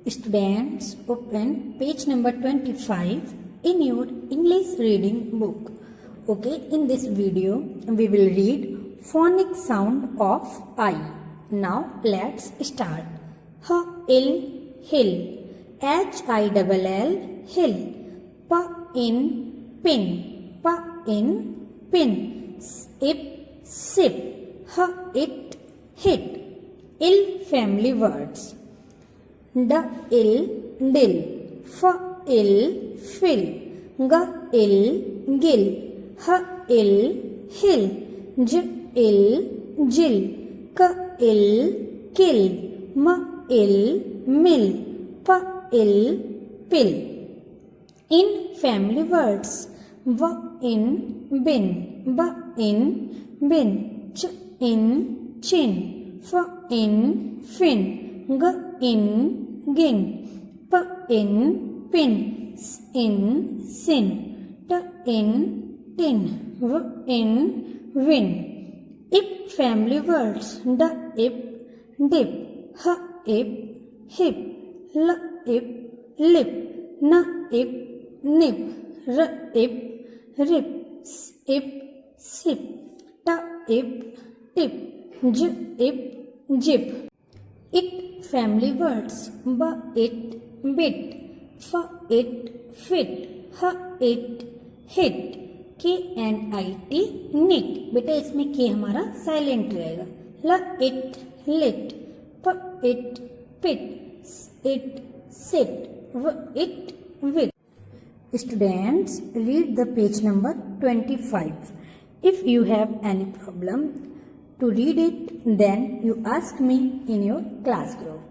Students, open page number 25 in your English reading book. Okay, in this video we will read phonic sound of I. Now let's start. H-il, hill. H-I-double-L, hill. P-in, pin. P-in, pin. Sip, sip. H-it, hit. Il family words. D-il, dill. F-il, fill. G-il, gill. H-il, hill. J-il, jill. K-il, kill. M-il, mill. P-il, pill. In family words. V-in, bin. B-in, bin. Ch-in, chin. F-in, fin. G-in, gin. P-in, pin. S-in, sin. T-in, tin. V-in, win. Ip family words. D-ip, dip. H-ip, hip. L-ip, lip. N-ip, nip. R-ip, rip. S-ip, sip. T-ip, tip. J-ip, jip. It family words. B-it, bit. F-it, fit. H-it, hit. K-N-I-T, knit. बेटा इसमें K हमारा silent रहेगा. L-it, lit. P-it, pit. S-it, sit. V-it, wit. Students, read the page number 25. If you have any problem to read it, then you ask me in your class group.